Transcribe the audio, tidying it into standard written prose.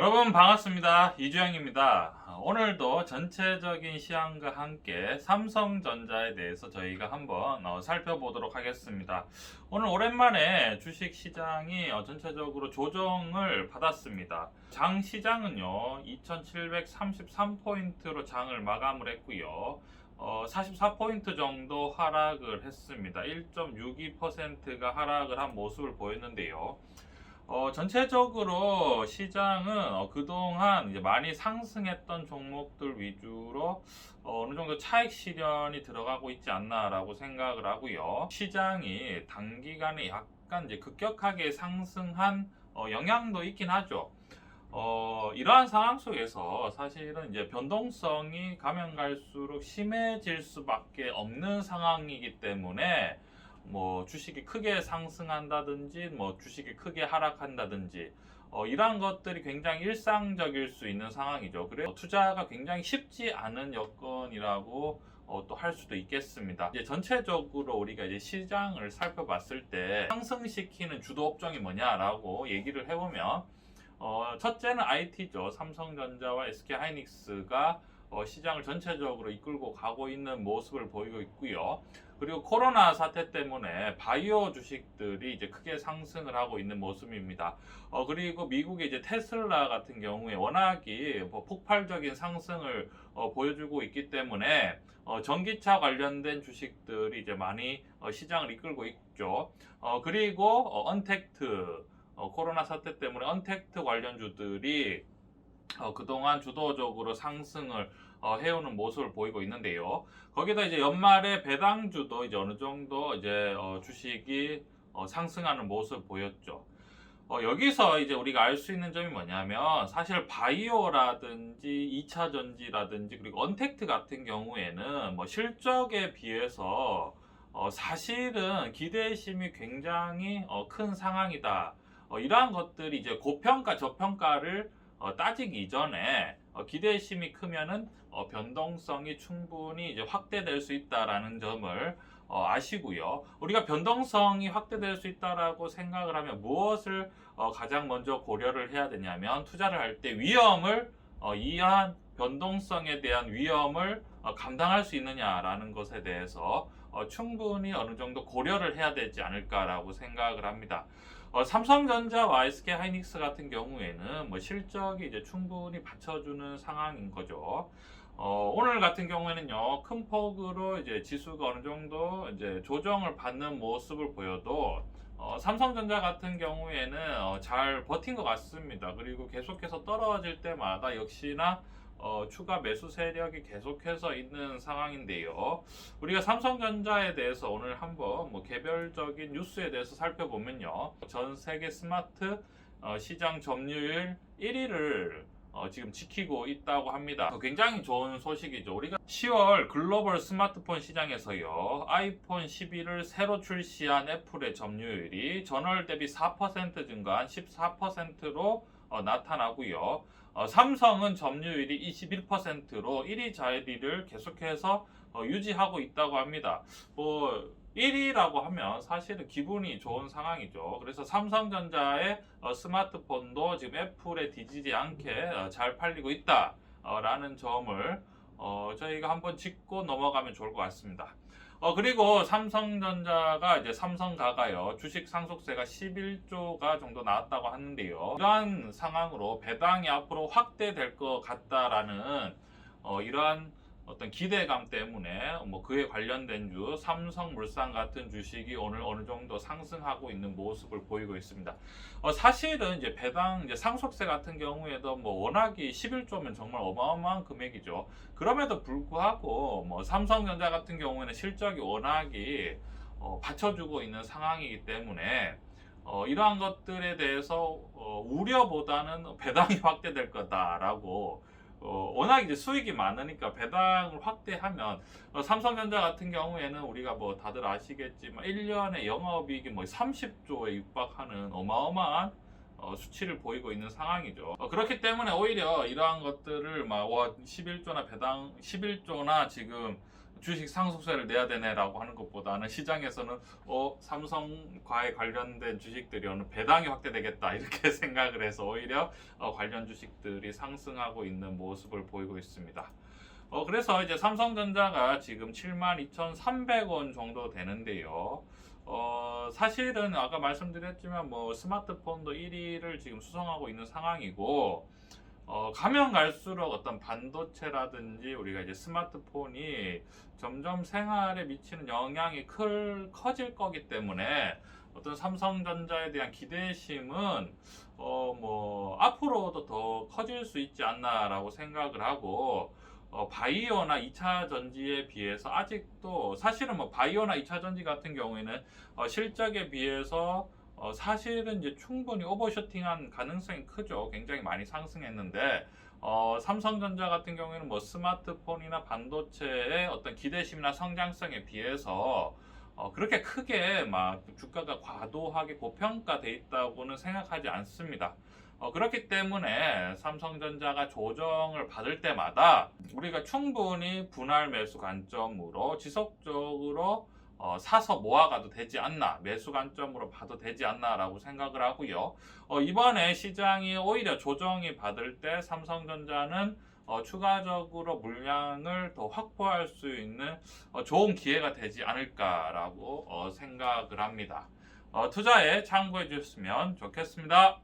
여러분 반갑습니다. 이주영입니다. 오늘도 전체적인 시황과 함께 삼성전자에 대해서 저희가 한번 살펴보도록 하겠습니다. 오늘 오랜만에 주식시장이 전체적으로 조정을 받았습니다. 장 시장은요 2733포인트로 장을 마감을 했고요. 44포인트 정도 하락을 했습니다. 1.62%가 하락을 한 모습을 보였는데요. 전체적으로 시장은 그동안 이제 많이 상승했던 종목들 위주로 어느 정도 차익 실현이 들어가고 있지 않나라고 생각을 하고요. 시장이 단기간에 약간 이제 급격하게 상승한 영향도 있긴 하죠. 이러한 상황 속에서 사실은 이제 변동성이 가면 갈수록 심해질 수밖에 없는 상황이기 때문에 주식이 크게 상승한다든지 주식이 크게 하락한다든지 이러한 것들이 굉장히 일상적일 수 있는 상황이죠. 그래서 투자가 굉장히 쉽지 않은 여건이라고 또 할 수도 있겠습니다. 이제 전체적으로 우리가 이제 시장을 살펴봤을 때 상승시키는 주도 업종이 뭐냐라고 얘기를 해보면 첫째는 IT죠. 삼성전자와 SK하이닉스가 시장을 전체적으로 이끌고 가고 있는 모습을 보이고 있고요. 그리고 코로나 사태 때문에 바이오 주식들이 이제 크게 상승을 하고 있는 모습입니다. 그리고 미국의 이제 테슬라 같은 경우에 워낙이 폭발적인 상승을 보여주고 있기 때문에 전기차 관련된 주식들이 이제 많이 시장을 이끌고 있죠. 그리고 언택트 코로나 사태 때문에 언택트 관련주들이 그동안 주도적으로 상승을 해오는 모습을 보이고 있는데요. 거기다 이제 연말에 배당주도 이제 어느 정도 이제 주식이 상승하는 모습을 보였죠. 여기서 이제 우리가 알 수 있는 점이 뭐냐면 사실 바이오라든지 2차 전지라든지 그리고 언택트 같은 경우에는 실적에 비해서 사실은 기대심이 굉장히 큰 상황이다. 이러한 것들이 이제 고평가 저평가를 따지기 이전에 기대심이 크면은 변동성이 충분히 이제 확대될 수 있다라는 점을 아시고요. 우리가 변동성이 확대될 수 있다라고 생각을 하면 무엇을 가장 먼저 고려를 해야 되냐면 투자를 할 때 위험을 이러한 변동성에 대한 위험을 감당할 수 있느냐라는 것에 대해서 충분히 어느 정도 고려를 해야 되지 않을까라고 생각을 합니다. 삼성전자와 SK하이닉스 같은 경우에는 실적이 이제 충분히 받쳐주는 상황인 거죠. 오늘 같은 경우에는요, 큰 폭으로 이제 지수가 어느 정도 이제 조정을 받는 모습을 보여도 삼성전자 같은 경우에는 잘 버틴 것 같습니다. 그리고 계속해서 떨어질 때마다 역시나 추가 매수 세력이 계속해서 있는 상황인데요. 우리가 삼성전자에 대해서 오늘 한번 개별적인 뉴스에 대해서 살펴보면요. 전 세계 스마트 시장 점유율 1위를 지금 지키고 있다고 합니다. 굉장히 좋은 소식이죠. 우리가 10월 글로벌 스마트폰 시장에서요. 아이폰 11을 새로 출시한 애플의 점유율이 전월 대비 4% 증가한 14%로 나타나고요. 삼성은 점유율이 21%로 1위 자리를 계속해서 유지하고 있다고 합니다. 1위라고 하면 사실은 기분이 좋은 상황이죠. 그래서 삼성전자의 스마트폰도 지금 애플에 뒤지지 않게 잘 팔리고 있다라는 점을 저희가 한번 짚고 넘어가면 좋을 것 같습니다. 그리고 삼성전자가 이제 삼성가가요. 주식 상속세가 11조가 정도 나왔다고 하는데요. 이러한 상황으로 배당이 앞으로 확대될 것 같다라는 이러한 어떤 기대감 때문에 그에 관련된 주 삼성물산 같은 주식이 오늘 어느 정도 상승하고 있는 모습을 보이고 있습니다. 사실은 이제 배당 이제 상속세 같은 경우에도 워낙이 11조면 정말 어마어마한 금액이죠. 그럼에도 불구하고 삼성전자 같은 경우에는 실적이 워낙이 받쳐주고 있는 상황이기 때문에 이러한 것들에 대해서 우려보다는 배당이 확대될 거다라고 워낙 이제 수익이 많으니까 배당을 확대하면 삼성전자 같은 경우에는 우리가 다들 아시겠지만 1년에 영업이익이 30조에 육박하는 어마어마한 수치를 보이고 있는 상황이죠. 그렇기 때문에 오히려 이러한 것들을 11조나 배당 11조나 지금 주식 상속세를 내야 되네라고 하는 것보다는 시장에서는 삼성과에 관련된 주식들이 어느 배당이 확대되겠다 이렇게 생각을 해서 오히려 관련 주식들이 상승하고 있는 모습을 보이고 있습니다. 그래서 이제 삼성전자가 지금 72,300원 정도 되는데요. 사실은 아까 말씀드렸지만 뭐 스마트폰도 1위를 지금 수성하고 있는 상황이고, 가면 갈수록 어떤 반도체라든지 우리가 이제 스마트폰이 점점 생활에 미치는 영향이 커질 거기 때문에 어떤 삼성전자에 대한 기대심은 뭐 앞으로도 더 커질 수 있지 않나라고 생각을 하고, 바이오나 2차 전지에 비해서 아직도 사실은 뭐 바이오나 2차 전지 같은 경우에는 실적에 비해서 사실은 이제 충분히 오버슈팅한 가능성이 크죠. 굉장히 많이 상승했는데, 삼성전자 같은 경우에는 뭐 스마트폰이나 반도체의 어떤 기대심이나 성장성에 비해서 그렇게 크게 막 주가가 과도하게 고평가돼 있다고는 생각하지 않습니다. 그렇기 때문에 삼성전자가 조정을 받을 때마다 우리가 충분히 분할 매수 관점으로 지속적으로 사서 모아가도 되지 않나, 매수 관점으로 봐도 되지 않나라고 생각을 하고요. 이번에 시장이 오히려 조정이 받을 때 삼성전자는 추가적으로 물량을 더 확보할 수 있는 좋은 기회가 되지 않을까라고 생각을 합니다. 투자에 참고해 주셨으면 좋겠습니다.